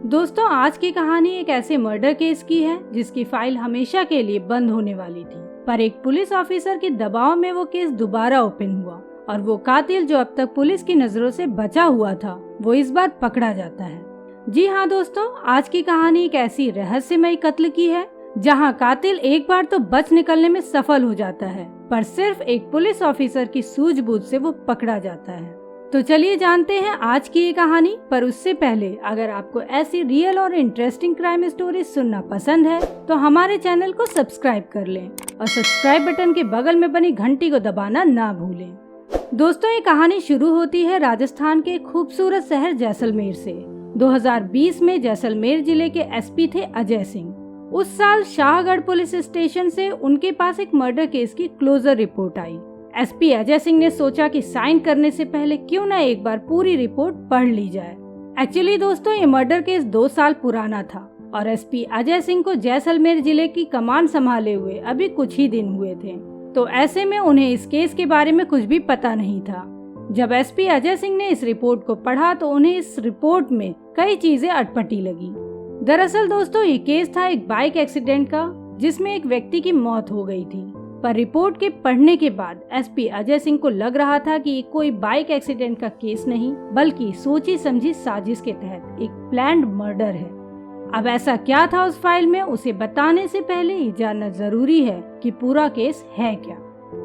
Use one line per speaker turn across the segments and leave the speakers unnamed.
दोस्तों, आज की कहानी एक ऐसे मर्डर केस की है जिसकी फाइल हमेशा के लिए बंद होने वाली थी, पर एक पुलिस ऑफिसर के दबाव में वो केस दोबारा ओपन हुआ और वो कातिल जो अब तक पुलिस की नजरों से बचा हुआ था, वो इस बार पकड़ा जाता है। जी हाँ दोस्तों, आज की कहानी एक ऐसी रहस्यमयी कत्ल की है जहाँ कातिल एक बार तो बच निकलने में सफल हो जाता है, पर सिर्फ एक पुलिस ऑफिसर की सूझबूझ से वो पकड़ा जाता है। तो चलिए जानते हैं आज की ये कहानी। पर उससे पहले अगर आपको ऐसी रियल और इंटरेस्टिंग क्राइम स्टोरीज सुनना पसंद है तो हमारे चैनल को सब्सक्राइब कर लें और सब्सक्राइब बटन के बगल में बनी घंटी को दबाना ना भूलें। दोस्तों, ये कहानी शुरू होती है राजस्थान के खूबसूरत शहर जैसलमेर से। 2020 में जैसलमेर जिले के एसपी थे अजय सिंह। उस साल शाहगढ़ पुलिस स्टेशन से उनके पास एक मर्डर केस की क्लोजर रिपोर्ट आई। एसपी अजय सिंह ने सोचा कि साइन करने से पहले क्यों न एक बार पूरी रिपोर्ट पढ़ ली जाए। एक्चुअली दोस्तों, ये मर्डर केस 2 साल पुराना था और एसपी अजय सिंह को जैसलमेर जिले की कमान संभाले हुए अभी कुछ ही दिन हुए थे, तो ऐसे में उन्हें इस केस के बारे में कुछ भी पता नहीं था। जब एसपी अजय सिंह ने इस रिपोर्ट को पढ़ा तो उन्हें इस रिपोर्ट में कई चीजें अटपटी लगी। दरअसल दोस्तों, ये केस था एक बाइक एक्सीडेंट का जिसमें एक व्यक्ति की मौत हो गई थी। पर रिपोर्ट के पढ़ने के बाद एसपी अजय सिंह को लग रहा था कि ये कोई बाइक एक्सीडेंट का केस नहीं, बल्कि सोची समझी साजिश के तहत एक प्लान्ड मर्डर है। अब ऐसा क्या था उस फाइल में, उसे बताने से पहले ये जानना जरूरी है कि पूरा केस है क्या।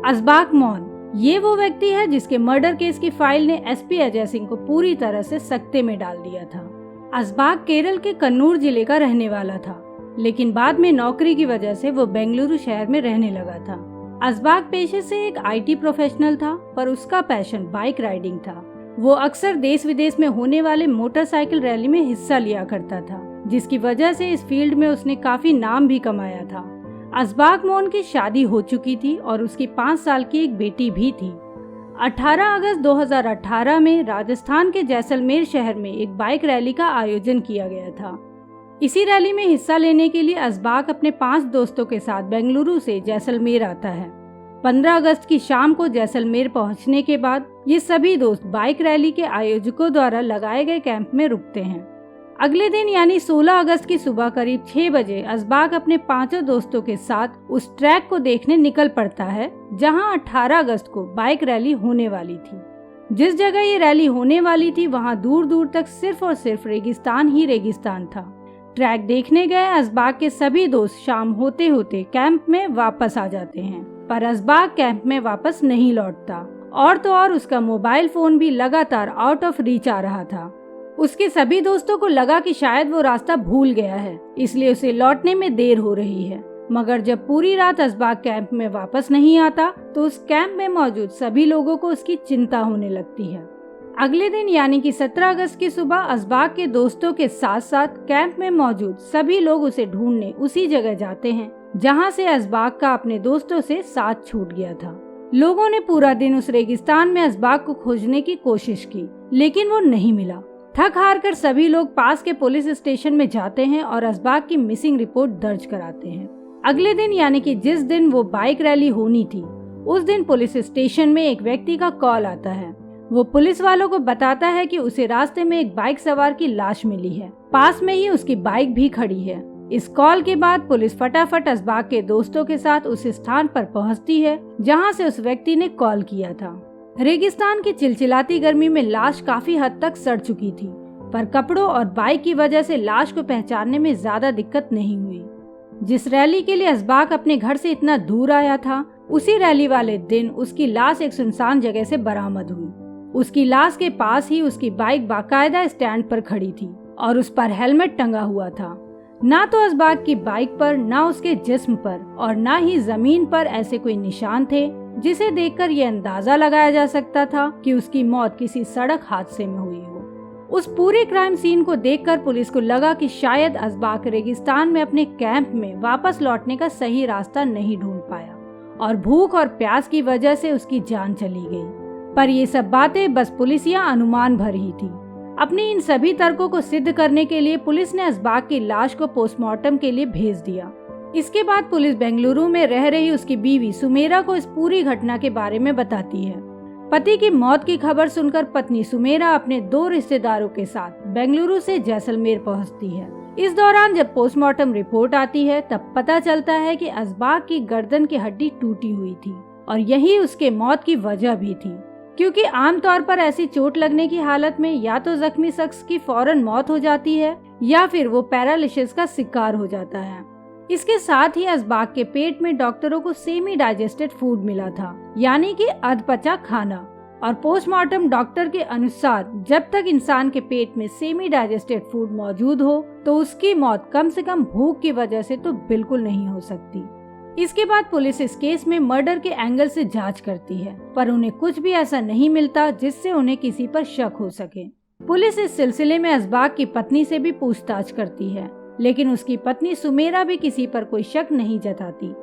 असबाक मौन ये वो व्यक्ति है जिसके मर्डर केस की फाइल ने एसपी अजय सिंह को पूरी तरह से सकते में डाल दिया था। असबाक केरल के कन्नूर जिले का रहने वाला था, लेकिन बाद में नौकरी की वजह से वो बेंगलुरु शहर में रहने लगा था। असबाक पेशे से एक आईटी प्रोफेशनल था, पर उसका पैशन बाइक राइडिंग था। वो अक्सर देश विदेश में होने वाले मोटरसाइकिल रैली में हिस्सा लिया करता था, जिसकी वजह से इस फील्ड में उसने काफी नाम भी कमाया था। असबाक मोन की शादी हो चुकी थी और उसकी 5 साल की एक बेटी भी थी। 18 अगस्त 2018 में राजस्थान के जैसलमेर शहर में एक बाइक रैली का आयोजन किया गया था। इसी रैली में हिस्सा लेने के लिए असबाक अपने 5 दोस्तों के साथ बेंगलुरु से जैसलमेर आता है। 15 अगस्त की शाम को जैसलमेर पहुंचने के बाद ये सभी दोस्त बाइक रैली के आयोजकों द्वारा लगाए गए कैंप में रुकते हैं। अगले दिन यानी 16 अगस्त की सुबह करीब 6 बजे असबाक अपने 5 दोस्तों के साथ उस ट्रैक को देखने निकल पड़ता है जहां 18 अगस्त को बाइक रैली होने वाली थी। जिस जगह ये रैली होने वाली थी वहां दूर दूर तक सिर्फ और सिर्फ रेगिस्तान ही रेगिस्तान था। ट्रैक देखने गए असबाक के सभी दोस्त शाम होते होते कैंप में वापस आ जाते हैं, पर असबाक कैंप में वापस नहीं लौटता और तो और उसका मोबाइल फोन भी लगातार आउट ऑफ रीच आ रहा था। उसके सभी दोस्तों को लगा कि शायद वो रास्ता भूल गया है, इसलिए उसे लौटने में देर हो रही है। मगर जब पूरी रात असबाक कैंप में वापस नहीं आता तो उस कैंप में मौजूद सभी लोगों को उसकी चिंता होने लगती है। अगले दिन यानी कि 17 अगस्त की सुबह असबाक के दोस्तों के साथ साथ कैंप में मौजूद सभी लोग उसे ढूंढने उसी जगह जाते हैं जहां से असबाक का अपने दोस्तों से साथ छूट गया था। लोगों ने पूरा दिन उस रेगिस्तान में असबाक को खोजने की कोशिश की, लेकिन वो नहीं मिला। थक हार कर सभी लोग पास के पुलिस स्टेशन में जाते हैं और असबाक की मिसिंग रिपोर्ट दर्ज कराते हैं। अगले दिन यानी कि जिस दिन वो बाइक रैली होनी थी, उस दिन पुलिस स्टेशन में एक व्यक्ति का कॉल आता है। वो पुलिस वालों को बताता है कि उसे रास्ते में एक बाइक सवार की लाश मिली है, पास में ही उसकी बाइक भी खड़ी है। इस कॉल के बाद पुलिस फटाफट असबाक के दोस्तों के साथ उस स्थान पर पहुंचती है जहां से उस व्यक्ति ने कॉल किया था। रेगिस्तान की चिलचिलाती गर्मी में लाश काफी हद तक सड़ चुकी थी, पर कपड़ों और बाइक की वजह से लाश को पहचानने में ज्यादा दिक्कत नहीं हुई। जिस रैली के लिए असबाक अपने घर से इतना दूर आया था, उसी रैली वाले दिन उसकी लाश एक सुनसान जगह से बरामद हुई। उसकी लाश के पास ही उसकी बाइक बाकायदा स्टैंड पर खड़ी थी और उस पर हेलमेट टंगा हुआ था। ना तो असबाक की बाइक पर, ना उसके जिस्म पर और ना ही जमीन पर ऐसे कोई निशान थे जिसे देखकर यह अंदाजा लगाया जा सकता था कि उसकी मौत किसी सड़क हादसे में हुई हो। उस पूरे क्राइम सीन को देखकर पुलिस को लगा कि शायद असबाक रेगिस्तान में अपने कैंप में वापस लौटने का सही रास्ता नहीं ढूंढ पाया और भूख और प्यास की वजह से उसकी जान चली गई। पर ये सब बातें बस पुलिसिया अनुमान भर ही थी। अपने इन सभी तर्कों को सिद्ध करने के लिए पुलिस ने असबाक की लाश को पोस्टमार्टम के लिए भेज दिया। इसके बाद पुलिस बेंगलुरु में रह रही उसकी बीवी सुमेरा को इस पूरी घटना के बारे में बताती है। पति की मौत की खबर सुनकर पत्नी सुमेरा अपने 2 रिश्तेदारों के साथ बेंगलुरु से जैसलमेर पहुंचती है। इस दौरान जब पोस्टमार्टम रिपोर्ट आती है तब पता चलता है कि असबाक की गर्दन की हड्डी टूटी हुई थी और यही उसके मौत की वजह भी थी, क्योंकि आमतौर पर ऐसी चोट लगने की हालत में या तो जख्मी शख्स की फौरन मौत हो जाती है या फिर वो पैरालिसिस का शिकार हो जाता है। इसके साथ ही असबाक के पेट में डॉक्टरों को सेमी डाइजेस्टेड फूड मिला था, यानी कि अधपचा खाना। और पोस्टमार्टम डॉक्टर के अनुसार जब तक इंसान के पेट में सेमी डाइजेस्टेड फूड मौजूद हो तो उसकी मौत कम से कम भूख की वजह से तो बिल्कुल नहीं हो सकती। इसके बाद पुलिस इस केस में मर्डर के एंगल से जांच करती है, पर उन्हें कुछ भी ऐसा नहीं मिलता जिससे उन्हें किसी पर शक हो सके। पुलिस इस सिलसिले में असबाक की पत्नी से भी पूछताछ करती है, लेकिन उसकी पत्नी सुमेरा भी किसी पर कोई शक नहीं जताती।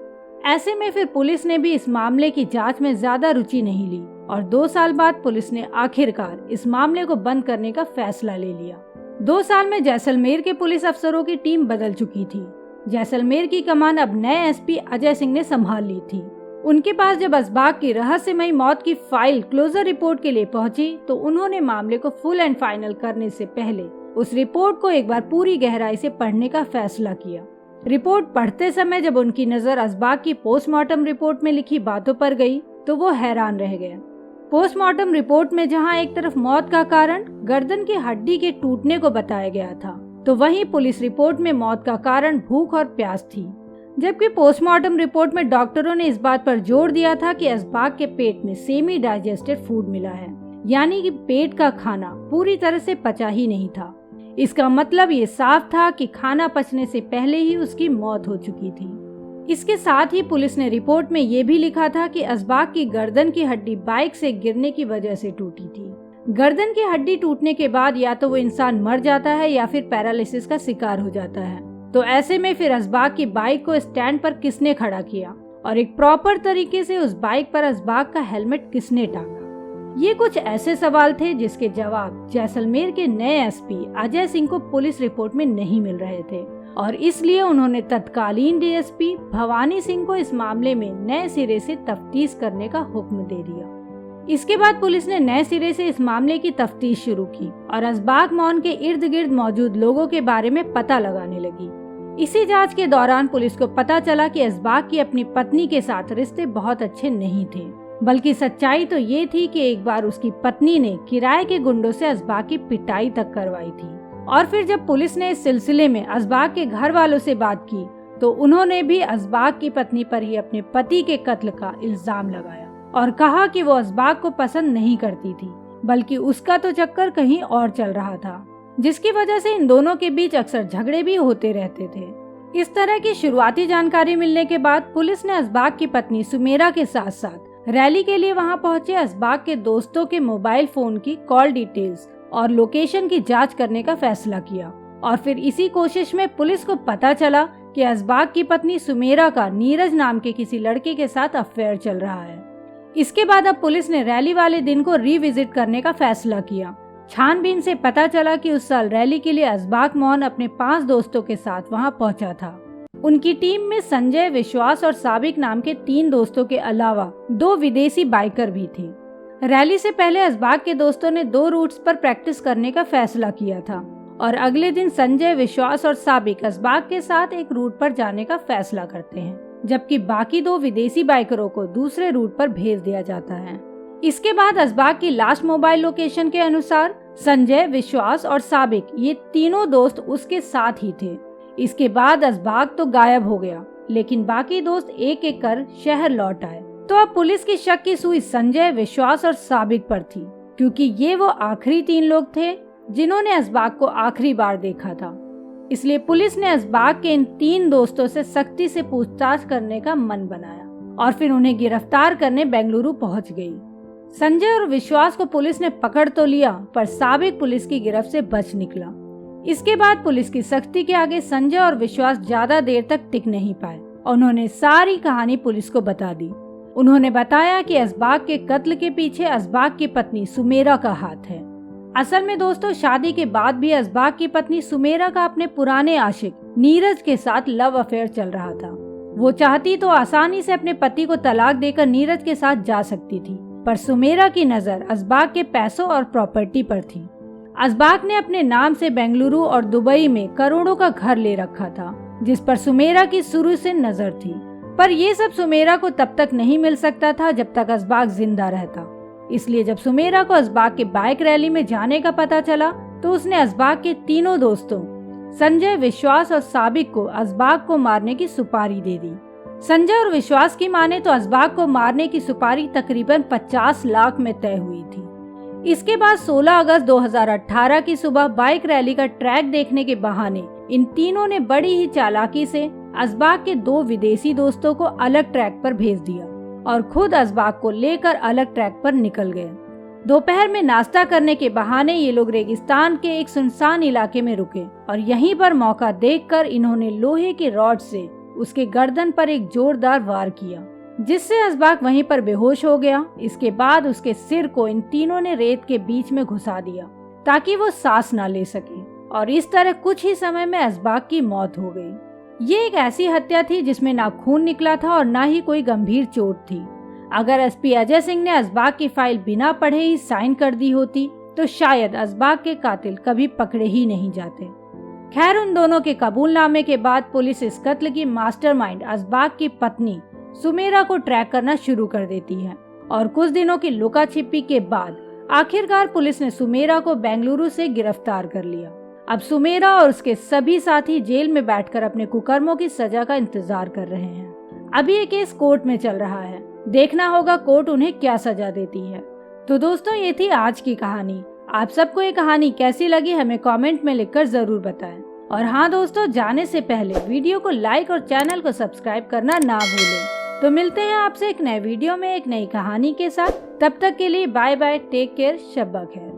ऐसे में फिर पुलिस ने भी इस मामले की जांच में ज्यादा रुचि नहीं ली और 2 साल बाद पुलिस ने आखिरकार इस मामले को बंद करने का फैसला ले लिया। 2 साल में जैसलमेर के पुलिस अफसरों की टीम बदल चुकी थी। जैसलमेर की कमान अब नए एसपी अजय सिंह ने संभाल ली थी। उनके पास जब असबाक की रहस्यमयी मौत की फाइल क्लोजर रिपोर्ट के लिए पहुंची तो उन्होंने मामले को फुल एंड फाइनल करने से पहले उस रिपोर्ट को एक बार पूरी गहराई से पढ़ने का फैसला किया। रिपोर्ट पढ़ते समय जब उनकी नजर असबाक की पोस्टमार्टम रिपोर्ट में लिखी बातों पर गई तो वो हैरान रह गए। पोस्टमार्टम रिपोर्ट में जहां एक तरफ मौत का कारण गर्दन की हड्डी के टूटने को बताया गया था, तो वहीं पुलिस रिपोर्ट में मौत का कारण भूख और प्यास थी। जबकि पोस्टमार्टम रिपोर्ट में डॉक्टरों ने इस बात पर जोर दिया था कि असबाक के पेट में सेमी डाइजेस्टेड फूड मिला है, यानी कि पेट का खाना पूरी तरह से पचा ही नहीं था। इसका मतलब ये साफ था कि खाना पचने से पहले ही उसकी मौत हो चुकी थी। इसके साथ ही पुलिस ने रिपोर्ट में ये भी लिखा था कि असबाक की गर्दन की हड्डी बाइक से गिरने की वजह से टूटी थी। गर्दन की हड्डी टूटने के बाद या तो वो इंसान मर जाता है या फिर पैरालिसिस का शिकार हो जाता है। तो ऐसे में फिर असबाक की बाइक को स्टैंड पर किसने खड़ा किया और एक प्रॉपर तरीके से उस बाइक पर असबाक का हेलमेट किसने टांगा? ये कुछ ऐसे सवाल थे जिसके जवाब जैसलमेर के नए एसपी अजय सिंह को पुलिस रिपोर्ट में नहीं मिल रहे थे और इसलिए उन्होंने तत्कालीन डीएसपी भवानी सिंह को इस मामले में नए सिरे से तफ्तीश करने का हुक्म दे दिया। इसके बाद पुलिस ने नए सिरे से इस मामले की तफ्तीश शुरू की और असबाक मौन के इर्द गिर्द मौजूद लोगों के बारे में पता लगाने लगी। इसी जांच के दौरान पुलिस को पता चला कि असबाक की अपनी पत्नी के साथ रिश्ते बहुत अच्छे नहीं थे, बल्कि सच्चाई तो ये थी कि एक बार उसकी पत्नी ने किराए के गुंडों से असबाक की पिटाई तक करवाई थी। और फिर जब पुलिस ने इस सिलसिले में असबाक के घर वालों से बात की तो उन्होंने भी असबाक की पत्नी पर ही अपने पति के कत्ल का इल्जाम लगाया और कहा कि वो असबाक को पसंद नहीं करती थी, बल्कि उसका तो चक्कर कहीं और चल रहा था, जिसकी वजह से इन दोनों के बीच अक्सर झगड़े भी होते रहते थे। इस तरह की शुरुआती जानकारी मिलने के बाद पुलिस ने असबाक की पत्नी सुमेरा के साथ साथ रैली के लिए वहां पहुंचे असबाक के दोस्तों के मोबाइल फोन की कॉल डिटेल्स और लोकेशन की जांच करने का फैसला किया। और फिर इसी कोशिश में पुलिस को पता चला कि असबाक की पत्नी सुमेरा का नीरज नाम के किसी लड़के के साथ अफेयर चल रहा है। इसके बाद अब पुलिस ने रैली वाले दिन को रिविजिट करने का फैसला किया। छानबीन से पता चला कि उस साल रैली के लिए असबाक मौन अपने 5 दोस्तों के साथ वहां पहुंचा था। उनकी टीम में संजय, विश्वास और साबिक नाम के 3 दोस्तों के अलावा 2 विदेशी बाइकर भी थे। रैली से पहले असबाक के दोस्तों ने 2 रूट्स पर प्रैक्टिस करने का फैसला किया था और अगले दिन संजय, विश्वास और साबिक असबाक के साथ एक रूट पर जाने का फैसला करते हैं, जबकि बाकी 2 विदेशी बाइकरों को दूसरे रूट पर भेज दिया जाता है। इसके बाद असबाक की लास्ट मोबाइल लोकेशन के अनुसार संजय, विश्वास और साबिक ये तीनों दोस्त उसके साथ ही थे। इसके बाद असबाक तो गायब हो गया, लेकिन बाकी दोस्त एक एक कर शहर लौट आए। तो अब पुलिस की शक की सुई संजय, विश्वास और साबिक पर थी, क्योंकि ये वो आखिरी 3 लोग थे जिन्होंने असबाक को आखिरी बार देखा था। इसलिए पुलिस ने असबाक के इन 3 दोस्तों से सख्ती से पूछताछ करने का मन बनाया और फिर उन्हें गिरफ्तार करने बेंगलुरु पहुंच गई। संजय और विश्वास को पुलिस ने पकड़ तो लिया, पर साबिक पुलिस की गिरफ्त से बच निकला। इसके बाद पुलिस की सख्ती के आगे संजय और विश्वास ज्यादा देर तक टिक नहीं पाए। उन्होंने सारी कहानी पुलिस को बता दी। उन्होंने बताया कि असबाक के कत्ल के पीछे असबाक की पत्नी सुमेरा का हाथ है। असल में दोस्तों, शादी के बाद भी असबाक की पत्नी सुमेरा का अपने पुराने आशिक नीरज के साथ लव अफेयर चल रहा था। वो चाहती तो आसानी से अपने पति को तलाक देकर नीरज के साथ जा सकती थी, पर सुमेरा की नज़र असबाक के पैसों और प्रॉपर्टी पर थी। असबाक ने अपने नाम से बेंगलुरु और दुबई में करोड़ों का घर ले रखा था, जिस पर सुमेरा की शुरू से नजर थी। पर ये सब सुमेरा को तब तक नहीं मिल सकता था जब तक असबाक जिंदा रहता। इसलिए जब सुमेरा को असबाक के बाइक रैली में जाने का पता चला तो उसने असबाक के तीनों दोस्तों संजय, विश्वास और साबिक को असबाक को मारने की सुपारी दे दी। संजय और विश्वास की माने तो असबाक को मारने की सुपारी तकरीबन 50 लाख में तय हुई थी। इसके बाद 16 अगस्त 2018 की सुबह बाइक रैली का ट्रैक देखने के बहाने इन तीनों ने बड़ी ही चालाकी से असबाक के 2 विदेशी दोस्तों को अलग ट्रैक पर भेज दिया और खुद असबाक को लेकर अलग ट्रैक पर निकल गए। दोपहर में नाश्ता करने के बहाने ये लोग रेगिस्तान के एक सुनसान इलाके में रुके और यहीं पर मौका देखकर इन्होंने लोहे के रॉड से उसके गर्दन पर एक जोरदार वार किया, जिससे असबाक वहीं पर बेहोश हो गया। इसके बाद उसके सिर को इन तीनों ने रेत के बीच में घुसा दिया ताकि वो सांस ना ले सके और इस तरह कुछ ही समय में असबाक की मौत हो गई। ये एक ऐसी हत्या थी जिसमें ना खून निकला था और ना ही कोई गंभीर चोट थी। अगर एसपी अजय सिंह ने असबाक की फाइल बिना पढ़े ही साइन कर दी होती तो शायद असबाक के कातिल कभी पकड़े ही नहीं जाते। खैर, उन दोनों के कबूलनामे के बाद पुलिस इस कत्ल की मास्टरमाइंड असबाक की पत्नी सुमेरा को ट्रैक करना शुरू कर देती है और कुछ दिनों की लुका छिपी के बाद आखिरकार पुलिस ने सुमेरा को बेंगलुरु से गिरफ्तार कर लिया। अब सुमेरा और उसके सभी साथी जेल में बैठकर अपने कुकर्मों की सजा का इंतजार कर रहे हैं। अभी ये केस कोर्ट में चल रहा है, देखना होगा कोर्ट उन्हें क्या सजा देती है। तो दोस्तों, ये थी आज की कहानी। आप सबको ये कहानी कैसी लगी हमें कमेंट में लिखकर जरूर बताएं। और हाँ दोस्तों, जाने से पहले वीडियो को लाइक और चैनल को सब्सक्राइब करना ना भूलें। तो मिलते हैं आपसे एक नए वीडियो में एक नई कहानी के साथ। तब तक के लिए बाय बाय, टेक केयर, शब्बा खैर।